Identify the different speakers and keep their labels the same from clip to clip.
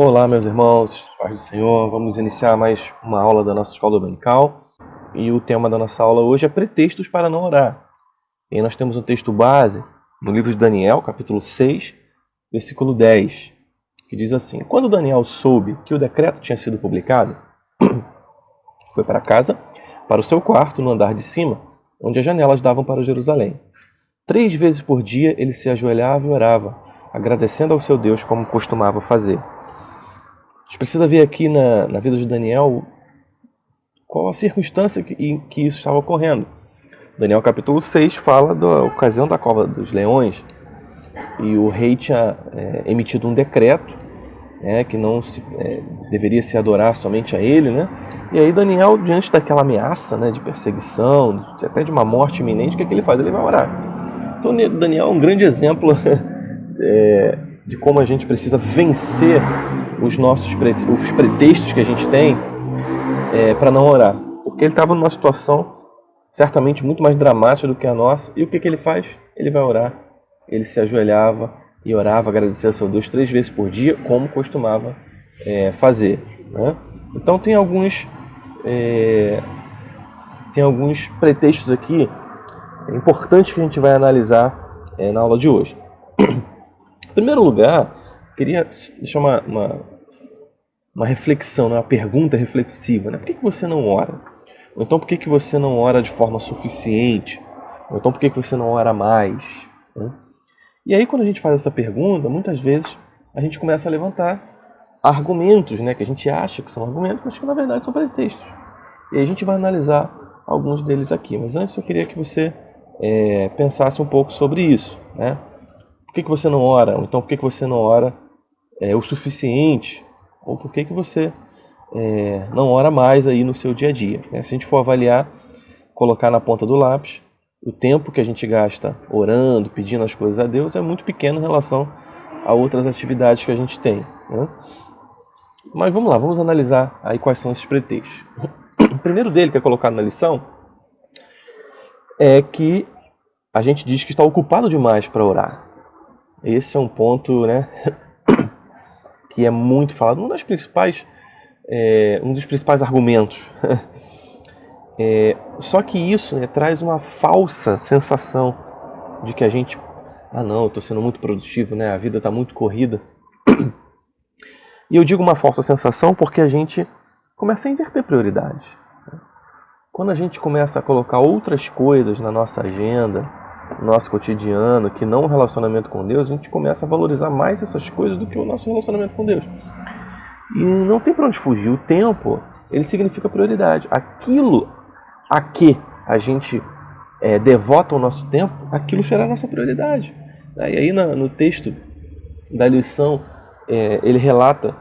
Speaker 1: Olá, meus irmãos, paz do Senhor. Vamos iniciar mais uma aula da nossa escola dominical. E o tema da nossa aula hoje é pretextos para não orar. E aí nós temos um texto base no livro de Daniel, capítulo 6, versículo 10, que diz assim: Quando Daniel soube que o decreto tinha sido publicado, foi para casa, para o seu quarto no andar de cima, onde as janelas davam para Jerusalém. 3 vezes por dia ele se ajoelhava e orava, agradecendo ao seu Deus como costumava fazer. A gente precisa ver aqui na vida de Daniel qual a circunstância em que isso estava ocorrendo. Daniel capítulo 6 fala da ocasião da cova dos leões, e o rei tinha emitido um decreto, que não deveria se adorar somente a ele, né? E aí Daniel, diante daquela ameaça, de perseguição, até de uma morte iminente, o que ele faz? Ele vai orar. Então Daniel é um grande exemplo de como a gente precisa vencer os pretextos que a gente tem para não orar. Porque ele estava numa situação certamente muito mais dramática do que a nossa. E o que ele faz? Ele vai orar. Ele se ajoelhava e orava, agradecia ao seu Deus 3 vezes por dia, como costumava fazer, né? Então tem alguns pretextos aqui importantes que a gente vai analisar na aula de hoje. Em primeiro lugar, queria deixar uma reflexão, uma pergunta reflexiva, né? Por que você não ora? Ou então por que você não ora de forma suficiente? Ou então por que você não ora mais? Né? E aí quando a gente faz essa pergunta, muitas vezes a gente começa a levantar argumentos, que a gente acha que são argumentos, mas que na verdade são pretextos. E aí a gente vai analisar alguns deles aqui. Mas antes eu queria que você pensasse um pouco sobre isso, né? Por que você não ora? Ou então por que você não ora o suficiente? Ou por que você não ora mais aí no seu dia a dia? Se a gente for avaliar, colocar na ponta do lápis, o tempo que a gente gasta orando, pedindo as coisas a Deus é muito pequeno em relação a outras atividades que a gente tem, né? Mas vamos lá, vamos analisar aí quais são esses pretextos. O primeiro dele, que é colocado na lição, é que a gente diz que está ocupado demais para orar. Esse é um ponto, que é muito falado, um dos principais argumentos. Só que isso traz uma falsa sensação de que a gente, não, eu estou sendo muito produtivo, a vida está muito corrida. E eu digo uma falsa sensação porque a gente começa a inverter prioridades. Quando a gente começa a colocar outras coisas na nossa agenda, no nosso cotidiano, que não o relacionamento com Deus, a gente começa a valorizar mais essas coisas do que o nosso relacionamento com Deus. E não tem para onde fugir. O tempo, ele significa prioridade. Aquilo a que a gente devota o nosso tempo, aquilo será a nossa prioridade. E aí no texto da lição, ele relata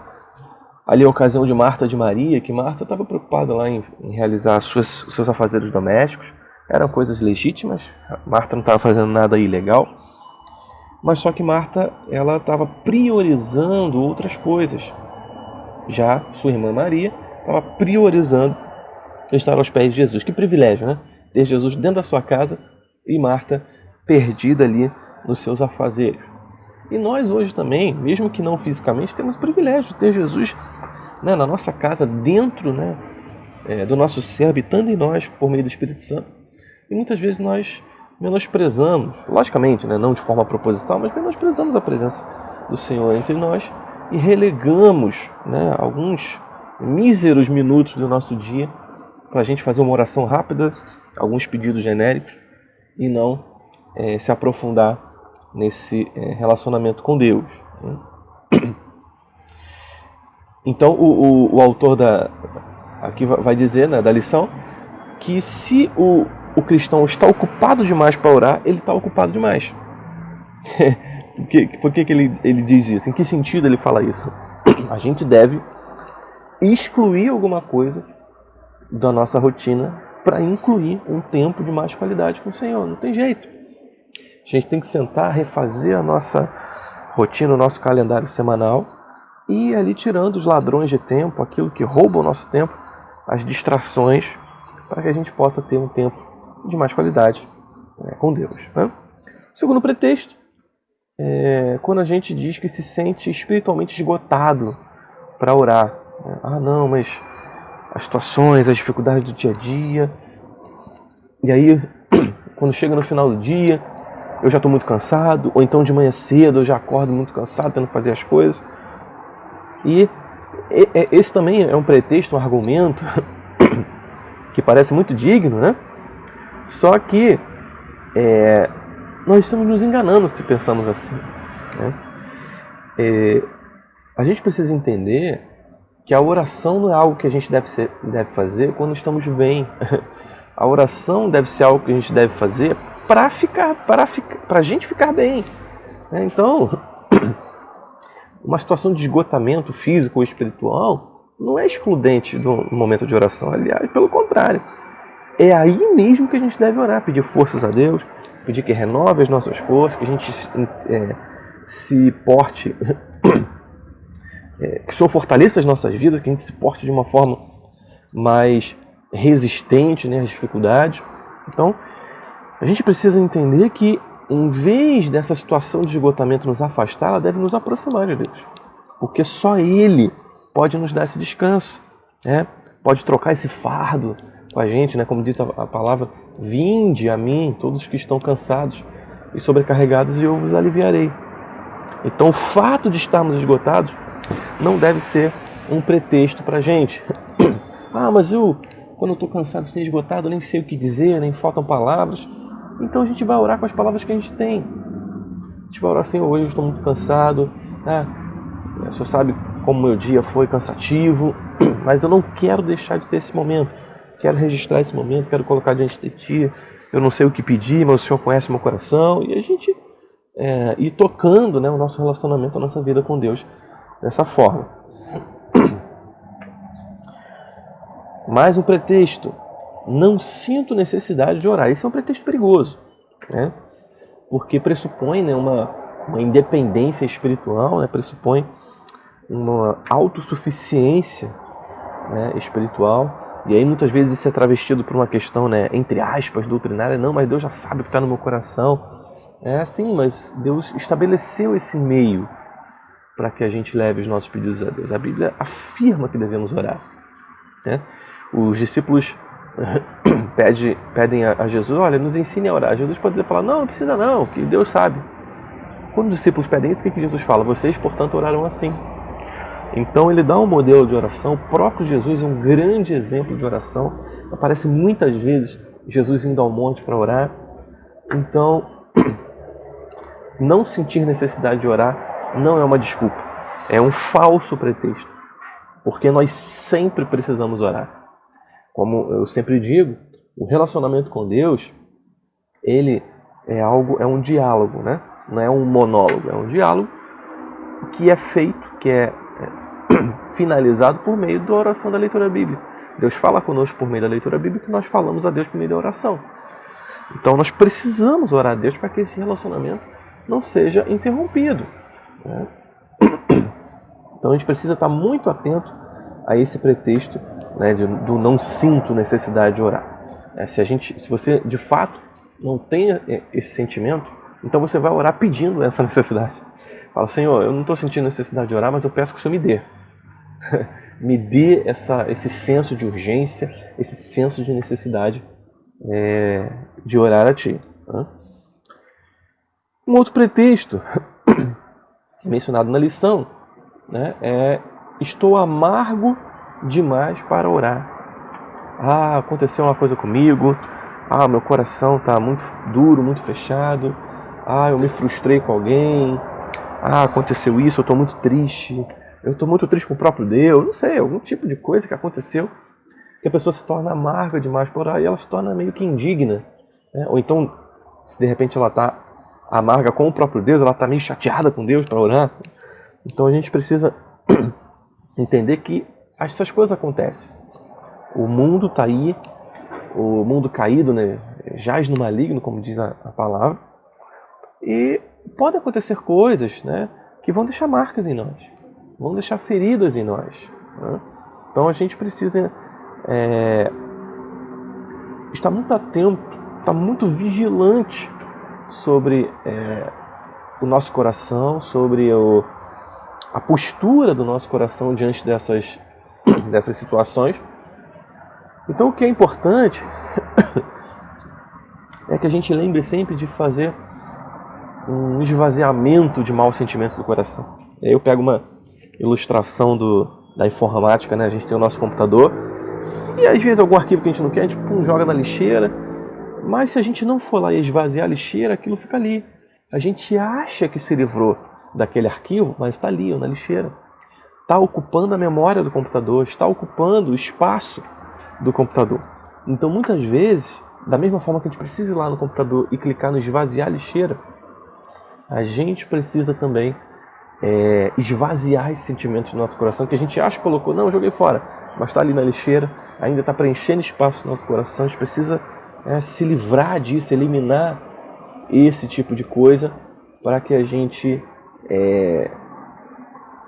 Speaker 1: ali a ocasião de Marta e de Maria, que Marta estava preocupada lá em realizar os seus afazeres domésticos. Eram coisas legítimas, Marta não estava fazendo nada ilegal, mas só que Marta ela estava priorizando outras coisas. Já sua irmã Maria estava priorizando estar aos pés de Jesus. Que privilégio, né? Ter Jesus dentro da sua casa e Marta perdida ali nos seus afazeres. E nós hoje também, mesmo que não fisicamente, temos o privilégio de ter Jesus na nossa casa, dentro do nosso ser, habitando em nós por meio do Espírito Santo. E muitas vezes nós menosprezamos, logicamente, não de forma proposital, mas menosprezamos a presença do Senhor entre nós e relegamos alguns míseros minutos do nosso dia para a gente fazer uma oração rápida, alguns pedidos genéricos, e não se aprofundar nesse relacionamento com Deus. Então o autor aqui vai dizer, da lição, que se o cristão está ocupado demais para orar, ele está ocupado demais. Por que ele diz isso? Em que sentido ele fala isso? A gente deve excluir alguma coisa da nossa rotina para incluir um tempo de mais qualidade com o Senhor. Não tem jeito. A gente tem que sentar, refazer a nossa rotina, o nosso calendário semanal e ir ali tirando os ladrões de tempo, aquilo que rouba o nosso tempo, as distrações, para que a gente possa ter um tempo de mais qualidade com Deus. Segundo pretexto, quando a gente diz que se sente espiritualmente esgotado para orar. Ah, não, mas as situações, as dificuldades do dia a dia. E aí, quando chega no final do dia, eu já estou muito cansado, ou então de manhã cedo eu já acordo muito cansado, tendo que fazer as coisas. E esse também é um pretexto, um argumento que parece muito digno, né? Só que nós estamos nos enganando se pensamos assim, né? A gente precisa entender que a oração não é algo que a gente deve fazer quando estamos bem. A oração deve ser algo que a gente deve fazer para a gente ficar bem. Então, uma situação de esgotamento físico ou espiritual não é excludente do momento de oração. Aliás, pelo contrário. É aí mesmo que a gente deve orar, pedir forças a Deus, pedir que renove as nossas forças, que a gente se porte, que o Senhor fortaleça as nossas vidas, que a gente se porte de uma forma mais resistente, né, às dificuldades. Então, a gente precisa entender que, em vez dessa situação de esgotamento nos afastar, ela deve nos aproximar de Deus. Porque só Ele pode nos dar esse descanso, né? Pode trocar esse fardo com a gente, né? Como diz a palavra, vinde a mim, todos os que estão cansados e sobrecarregados, e eu vos aliviarei. Então, o fato de estarmos esgotados não deve ser um pretexto para a gente. Ah, mas quando eu estou cansado, estou esgotado, eu nem sei o que dizer, nem faltam palavras. Então a gente vai orar com as palavras que a gente tem. A gente vai orar assim: hoje eu estou muito cansado, o Senhor sabe como meu dia foi cansativo, mas eu não quero deixar de ter esse momento. Quero registrar esse momento, quero colocar diante de Ti. Eu não sei o que pedir, mas o Senhor conhece meu coração. E a gente ir tocando, né, o nosso relacionamento, a nossa vida com Deus dessa forma. Mais um pretexto: não sinto necessidade de orar. Esse é um pretexto perigoso, né? Porque pressupõe, né, uma independência espiritual, né? Pressupõe uma autossuficiência, né, espiritual. E aí muitas vezes isso é travestido por uma questão, né, entre aspas, doutrinária. Não, mas Deus já sabe o que está no meu coração. É assim, mas Deus estabeleceu esse meio para que a gente leve os nossos pedidos a Deus. A Bíblia afirma que devemos orar, né? Os discípulos pedem a Jesus: olha, nos ensine a orar. Jesus poderia falar: não precisa não, que Deus sabe. Quando os discípulos pedem isso, o que Jesus fala? Vocês, portanto, orarão assim. Então ele dá um modelo de oração. O próprio Jesus é um grande exemplo de oração. Aparece muitas vezes Jesus indo ao monte para orar. Então, não sentir necessidade de orar não é uma desculpa. É um falso pretexto. Porque nós sempre precisamos orar. Como eu sempre digo, o relacionamento com Deus, ele é um diálogo, né? Não é um monólogo, é um diálogo que é feito, que é finalizado por meio da oração da leitura bíblica. Deus fala conosco por meio da leitura bíblica e nós falamos a Deus por meio da oração. Então nós precisamos orar a Deus para que esse relacionamento não seja interrompido, né? Então a gente precisa estar muito atento a esse pretexto, né, do não sinto necessidade de orar. Se você de fato não tem esse sentimento, então você vai orar pedindo essa necessidade. Fala: Senhor, eu não estou sentindo necessidade de orar, mas eu peço que o Senhor me dê. Me dê esse senso de urgência, esse senso de necessidade de orar a Ti. Um outro pretexto mencionado na lição, né, estou amargo demais para orar. Ah, aconteceu uma coisa comigo. Ah, meu coração está muito duro, muito fechado. Ah, eu me frustrei com alguém. Ah, aconteceu isso, eu estou muito triste. Eu estou muito triste com o próprio Deus. Não sei, algum tipo de coisa que aconteceu que a pessoa se torna amarga demais para orar e ela se torna meio que indigna, né? Ou então, se de repente ela está amarga com o próprio Deus, ela está meio chateada com Deus para orar. Então a gente precisa entender que essas coisas acontecem. O mundo está aí, o mundo caído, né, jaz no maligno, como diz a palavra, e podem acontecer coisas, né, que vão deixar marcas em nós, vão deixar feridas em nós, né? Então a gente precisa estar muito atento, estar muito vigilante sobre o nosso coração, sobre a postura do nosso coração diante dessas situações. Então o que é importante é que a gente lembre sempre de fazer um esvaziamento de maus sentimentos do coração. E aí eu pego uma ilustração da informática, né? A gente tem o nosso computador e às vezes algum arquivo que a gente não quer, a gente joga na lixeira, mas se a gente não for lá e esvaziar a lixeira, aquilo fica ali. A gente acha que se livrou daquele arquivo, mas está ali, na lixeira. Está ocupando a memória do computador, está ocupando o espaço do computador. Então muitas vezes, da mesma forma que a gente precisa ir lá no computador e clicar no esvaziar a lixeira, a gente precisa também esvaziar esses sentimentos do nosso coração, que a gente acha que colocou, não, eu joguei fora, mas está ali na lixeira, ainda está preenchendo espaço no nosso coração. A gente precisa se livrar disso, eliminar esse tipo de coisa, para que a gente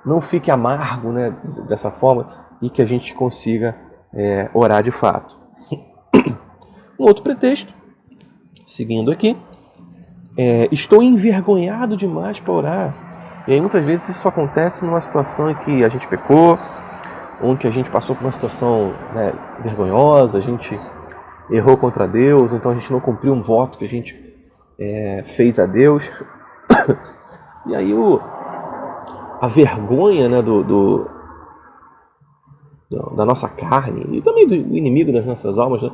Speaker 1: não fique amargo, né, dessa forma, e que a gente consiga orar de fato. Um outro pretexto, seguindo aqui, estou envergonhado demais para orar. E aí muitas vezes isso acontece numa situação em que a gente pecou, ou que a gente passou por uma situação, né, vergonhosa, a gente errou contra Deus, então a gente não cumpriu um voto que a gente fez a Deus. E aí a vergonha, né, da nossa carne e também do inimigo das nossas almas, né?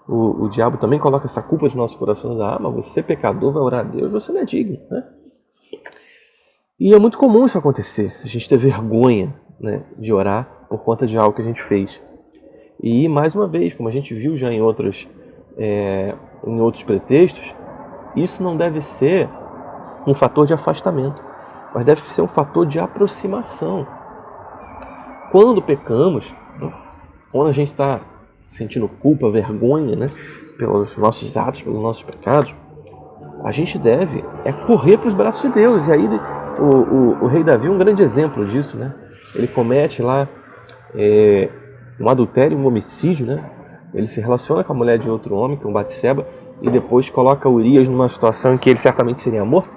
Speaker 1: O diabo também coloca essa culpa de nossos corações. Mas você pecador vai orar a Deus, você não é digno, né? E é muito comum isso acontecer, a gente ter vergonha, né, de orar por conta de algo que a gente fez. E mais uma vez, como a gente viu já em outros pretextos, isso não deve ser um fator de afastamento, mas deve ser um fator de aproximação. Quando pecamos, né, quando a gente está sentindo culpa, vergonha, né, pelos nossos atos, pelos nossos pecados, a gente deve correr para os braços de Deus. E aí o rei Davi é um grande exemplo disso, né? Ele comete lá um adultério, um homicídio, né? Ele se relaciona com a mulher de outro homem, com Batseba, e depois coloca Urias numa situação em que ele certamente seria morto.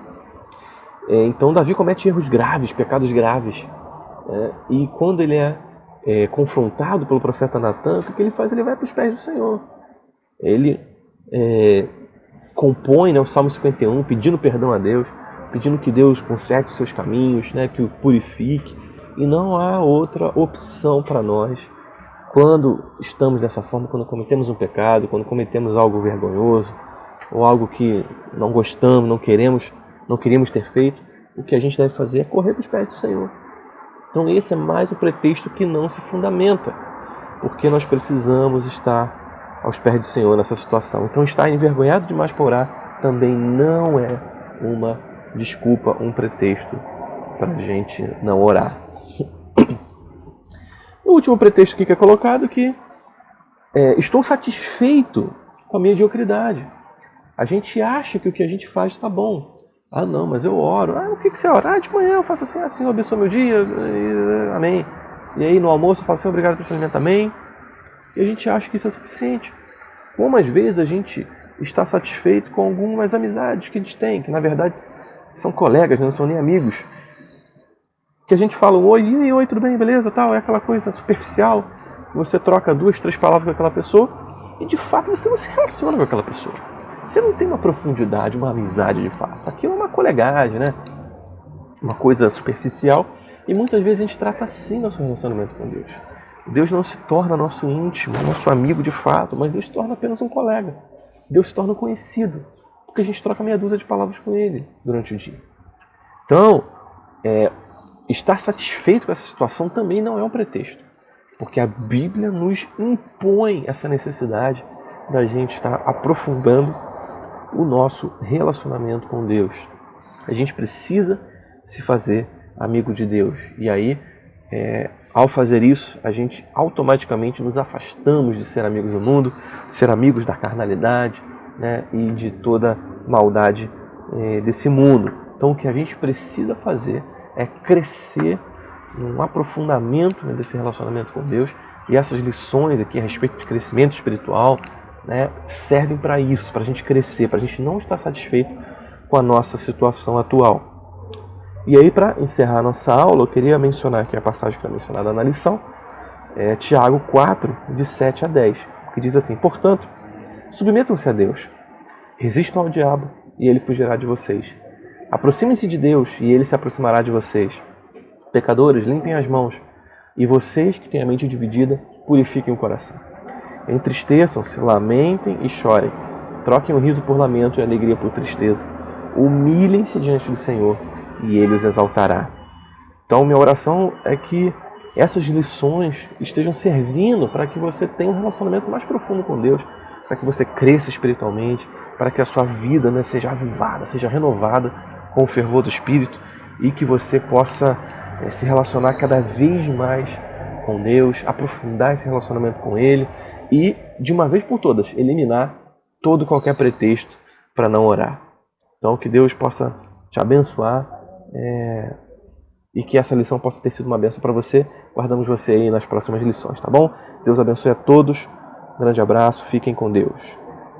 Speaker 1: Então Davi comete erros graves, pecados graves. E quando ele é confrontado pelo profeta Natan, o que ele faz? Ele vai para os pés do Senhor. Ele compõe, né, o Salmo 51, pedindo perdão a Deus, pedindo que Deus conserte os seus caminhos, né, que o purifique. E não há outra opção para nós quando estamos dessa forma, quando cometemos um pecado, quando cometemos algo vergonhoso, ou algo que não gostamos, não queríamos ter feito. O que a gente deve fazer é correr para os pés do Senhor. Então esse é mais um pretexto que não se fundamenta, porque nós precisamos estar aos pés do Senhor nessa situação. Então estar envergonhado demais para orar também não é uma desculpa, um pretexto para a gente não orar. O último pretexto aqui que é colocado, que estou satisfeito com a mediocridade. A gente acha que o que a gente faz está bom. Não, mas eu oro. O que você ora? De manhã eu faço assim, Senhor, abençoa meu dia, amém. E aí no almoço eu falo, Senhor, obrigado pelo seu alimento, amém. E a gente acha que isso é suficiente. Como às vezes a gente está satisfeito com algumas amizades que a gente tem, que na verdade são colegas, não são nem amigos. Que a gente fala um oi, e aí, oi, tudo bem, beleza, tal, é aquela coisa superficial. Você troca 2, 3 palavras com aquela pessoa e de fato você não se relaciona com aquela pessoa. Você não tem uma profundidade, uma amizade de fato. Aquilo é uma colegagem, né? Uma coisa superficial. E muitas vezes a gente trata assim nosso relacionamento com Deus. Deus não se torna nosso íntimo, nosso amigo de fato, mas Deus se torna apenas um colega. Deus se torna um conhecido, porque a gente troca meia dúzia de palavras com Ele durante o dia. Então, estar satisfeito com essa situação também não é um pretexto, porque a Bíblia nos impõe essa necessidade da gente estar aprofundando o nosso relacionamento com Deus. A gente precisa se fazer amigo de Deus. E aí, ao fazer isso, a gente automaticamente nos afastamos de ser amigos do mundo, ser amigos da carnalidade, né, e de toda maldade desse mundo. Então o que a gente precisa fazer é crescer num aprofundamento, né, desse relacionamento com Deus. E essas lições aqui a respeito de crescimento espiritual, né, servem para isso, para a gente crescer, para a gente não estar satisfeito com a nossa situação atual. E aí, para encerrar a nossa aula, eu queria mencionar aqui a passagem que é mencionada na lição, Tiago 4, de 7 a 10, que diz assim: portanto, submetam-se a Deus, resistam ao diabo e ele fugirá de vocês. Aproximem-se de Deus e ele se aproximará de vocês. Pecadores, limpem as mãos, e vocês que têm a mente dividida, purifiquem o coração. Entristeçam-se, lamentem e chorem. Troquem o riso por lamento e a alegria por tristeza. Humilhem-se diante do Senhor e Ele os exaltará. Então, minha oração é que essas lições estejam servindo para que você tenha um relacionamento mais profundo com Deus, para que você cresça espiritualmente, para que a sua vida seja avivada, seja renovada com o fervor do Espírito e que você possa se relacionar cada vez mais com Deus, aprofundar esse relacionamento com Ele e, de uma vez por todas, eliminar todo e qualquer pretexto para não orar. Então, que Deus possa te abençoar e que essa lição possa ter sido uma bênção para você. Guardamos você aí nas próximas lições, tá bom? Deus abençoe a todos. Um grande abraço, fiquem com Deus.